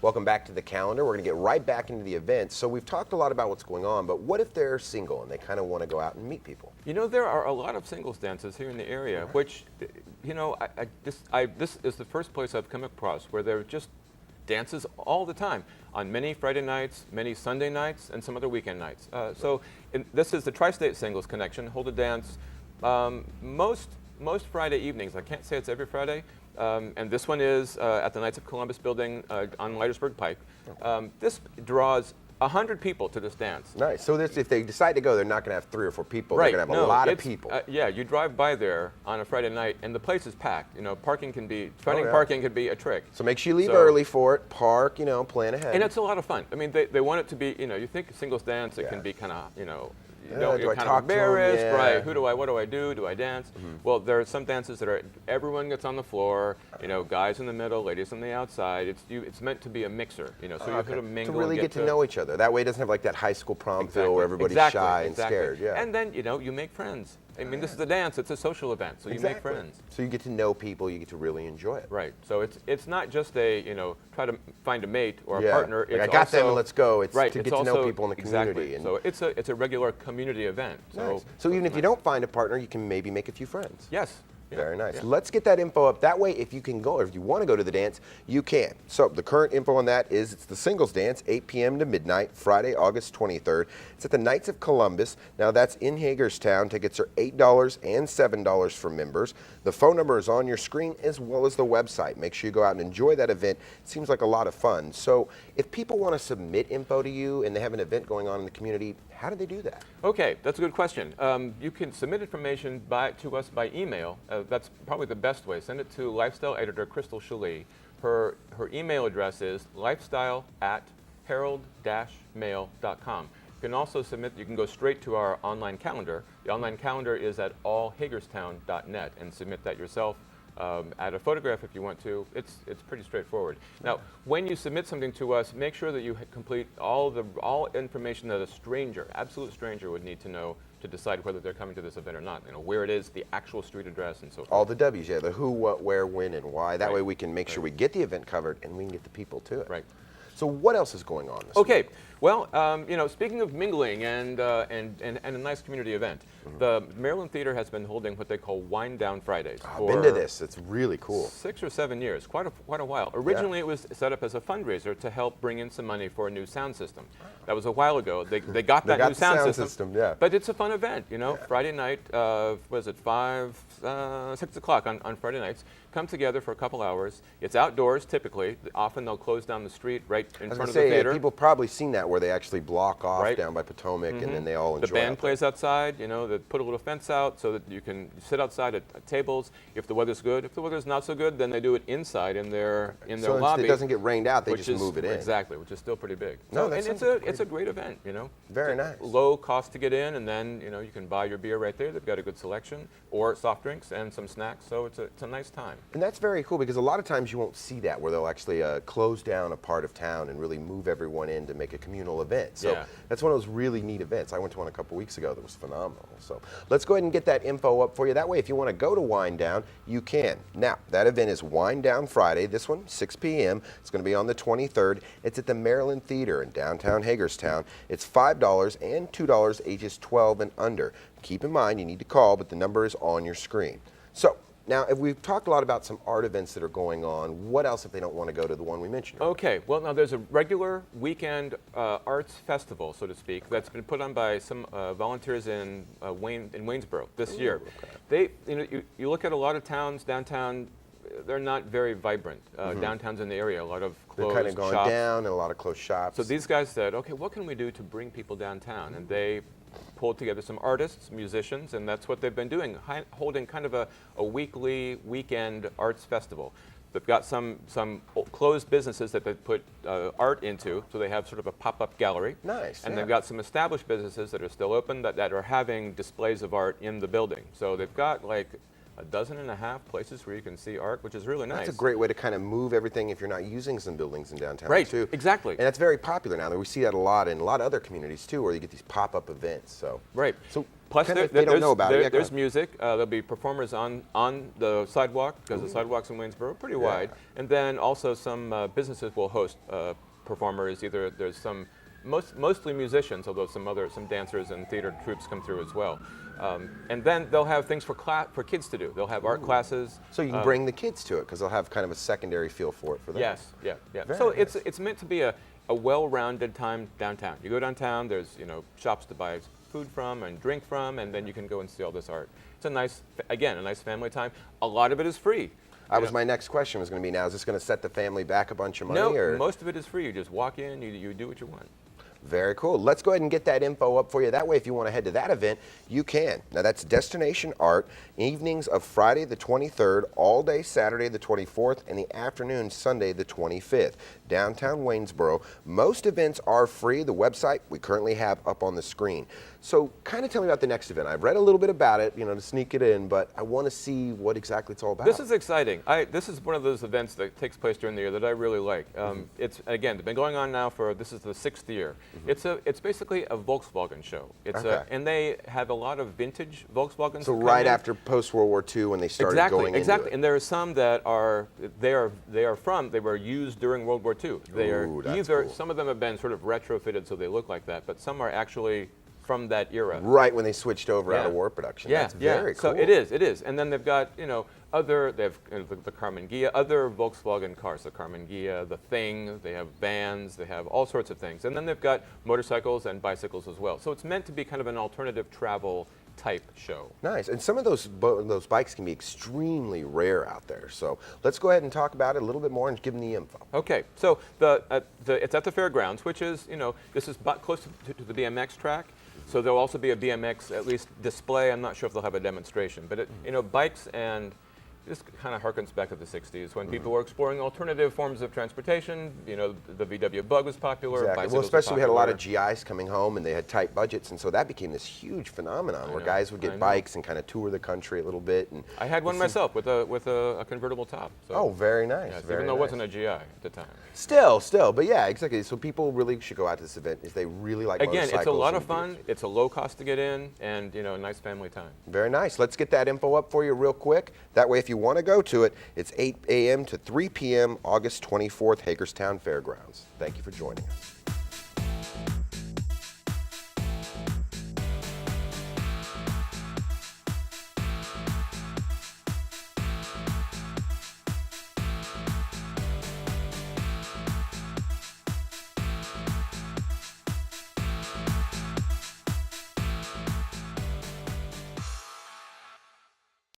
Welcome back to the calendar. We're going to get right back into the event. So we've talked a lot about what's going on, but what if they're single and they kind of want to go out and meet people? You know, there are a lot of singles dances here in the area, which, you know, this is the first place I've come across where there are just dances all the time on many Friday nights, many Sunday nights, and some other weekend nights. This is the TriState Singles Connection. Hold a dance most Friday evenings. I can't say it's every Friday. And this one is at the Knights of Columbus building on Leitersburg Pike. This draws 100 people to this dance. Nice. So if they decide to go, they're not going to have 3 or 4 people. Right. They're going to have a lot of people. Yeah, you drive by there on a Friday night, and the place is packed. You know, parking can be a trick. So make sure you leave early for it. Park, you know, plan ahead. And it's a lot of fun. I mean, they want it to be, you know, you think singles dance, it can be kind of, you know, you're kind of embarrassed, right? What do I do? Do I dance? Well, there are some dances that are everyone gets on the floor, you know, guys in the middle, ladies on the outside. It's meant to be a mixer, you know, so you sort of mingle. To really get to know each other. That way it doesn't have like that high school prom feel where everybody's shy and scared. Yeah. And then, you know, you make friends. I mean, this is a dance, it's a social event, so you make friends. So you get to know people, you get to really enjoy it. Right. So it's not just a, you know, try to find a mate or a partner. Like I got them and let's go. It's to get to know people in the Exactly. community. So it's a regular community event. Nice. So even if you don't find a partner, you can maybe make a few friends. Yes. Yeah. Very nice. Yeah. Let's get that info up. That way, if you can go, or if you want to go to the dance, you can. So the current info on that is it's the singles dance, 8 p.m. to midnight, Friday, August 23rd. It's at the Knights of Columbus. Now that's in Hagerstown. Tickets are $8 and $7 for members. The phone number is on your screen as well as the website. Make sure you go out and enjoy that event. It seems like a lot of fun. So if people want to submit info to you and they have an event going on in the community, how do they do that? Okay, that's a good question. You can submit information to us by email. That's probably the best way. Send it to lifestyle editor Crystal Chalet. Her email address is lifestyle@herald-mail.com. You can also submit, you can go straight to our online calendar. The online calendar is at allhagerstown.net and submit that yourself. Add a photograph if you want to. It's pretty straightforward. Now, when you submit something to us, make sure that you complete all information that a stranger, absolute stranger, would need to know to decide whether they're coming to this event or not. You know, where it is, the actual street address, and so forth. All the W's, yeah, the who, what, where, when, and why. That way we can make sure we get the event covered and we can get the people to it. Right. So what else is going on this week? Well, you know, speaking of mingling and a nice community event, the Maryland Theater has been holding what they call Wind Down Fridays. I've been to this. It's really cool. 6 or 7 years, quite a while. Originally, it was set up as a fundraiser to help bring in some money for a new sound system. That was a while ago. They got that new sound system. Yeah. But it's a fun event, you know. Friday night, was it 6 o'clock on Friday nights? Come together for a couple hours. It's outdoors typically. Often they'll close down the street right in front of the theater. People probably seen that where they actually block off down by Potomac and then they all enjoy it. The band plays outside, you know, they put a little fence out so that you can sit outside at tables if the weather's good. If the weather's not so good, then they do it inside in their lobby. So it doesn't get rained out, they just move it in. Exactly, which is still pretty big. No, and it's a great event, you know. Very nice. Low cost to get in, and then, you know, you can buy your beer right there. They've got a good selection, or soft drinks and some snacks, so it's a nice time. And that's very cool because a lot of times you won't see that where they'll actually close down a part of town and really move everyone in to make a communal event. So that's one of those really neat events. I went to one a couple weeks ago that was phenomenal. So let's go ahead and get that info up for you. That way, if you want to go to Wind Down, you can. Now, that event is Wind Down Friday. This one, 6 p.m. It's going to be on the 23rd. It's at the Maryland Theater in downtown Hagerstown. It's $5 and $2, ages 12 and under. Keep in mind, you need to call, but the number is on your screen. So, now, if we've talked a lot about some art events that are going on, what else if they don't want to go to the one we mentioned? Okay, well, now there's a regular weekend arts festival, so to speak, that's been put on by some volunteers in Waynesboro this year. Okay. You look at a lot of towns downtown, they're not very vibrant. Downtowns in the area, a lot of closed shops. They're kind of going down and a lot of closed shops. So these guys said, okay, what can we do to bring people downtown? And they pulled together some artists, musicians, and that's what they've been doing, holding kind of a weekly, weekend arts festival. They've got some closed businesses that they put art into, so they have sort of a pop-up gallery. Nice. And they've got some established businesses that are still open that are having displays of art in the building. So they've got like 12.5 places where you can see art, which is really nice. That's a great way to kind of move everything if you're not using some buildings in downtown Right, too. exactly. And that's very popular now. We see that a lot in a lot of other communities too, where you get these pop-up events. So right. So plus, if they don't know about it. Yeah, there's music. There'll be performers on the sidewalk because the sidewalks in Waynesboro are pretty wide, and then also some businesses will host performers. Either there's some mostly musicians, although some dancers and theater troupes come through as well. And then they'll have things for kids to do. They'll have art classes. So you can bring the kids to it because they'll have kind of a secondary feel for it for them. Yes, yeah. Very So nice. it's meant to be a well-rounded time downtown. You go downtown, there's shops to buy food from and drink from, and then you can go and see all this art. It's a nice family time. A lot of it is free. That was my next question was going to be, now is this going to set the family back a bunch of money? No, or? most of it is free. You just walk in, you do what you want. Very cool. Let's go ahead and get that info up for you. That way, if you want to head to that event, you can. Now, that's Destination Art, evenings of Friday the 23rd, all day Saturday the 24th, and the afternoon Sunday the 25th, downtown Waynesboro. Most events are free. The website we currently have up on the screen. So kind of tell me about the next event. I've read a little bit about it, to sneak it in, but I want to see what exactly it's all about. This is exciting. This is one of those events that takes place during the year that I really like. It's again, they've been going on now this is the 6th year. It's basically a Volkswagen show. And they have a lot of vintage Volkswagens. So right after post-World War II when they started going into it. And there are some that they were used during World War II. That's cool. Some of them have been sort of retrofitted so they look like that, but some are actually from that era. Right when they switched over out of war production. Yeah, That's very cool. So it is. And then they've got, they have the Karmann Ghia, other Volkswagen cars, the Karmann Ghia, the Thing, they have vans, they have all sorts of things. And then they've got motorcycles and bicycles as well. So it's meant to be kind of an alternative travel type show. Nice. And some of those bikes can be extremely rare out there. So let's go ahead and talk about it a little bit more and give them the info. Okay. So it's at the fairgrounds, which is, this is close to the BMX track. So there'll also be a BMX, at least display. I'm not sure if they'll have a demonstration. But, bikes and this kind of harkens back to the 60s when people were exploring alternative forms of transportation. The VW Bug was popular. Exactly. Well, especially we had a lot of GIs coming home and they had tight budgets, and so that became this huge phenomenon where guys would get bikes and kind of tour the country a little bit. And I had one myself with a convertible top. So. Oh, very nice. Yes, very even though nice. it wasn't a GI at the time. Still, but yeah, exactly. So people really should go out to this event if they really like motorcycles. Again, it's a lot of fun. It's a low cost to get in, and a nice family time. Very nice. Let's get that info up for you real quick. That way, if you want to go to it, it's 8 a.m. to 3 p.m. August 24th, Hagerstown Fairgrounds. Thank you for joining us.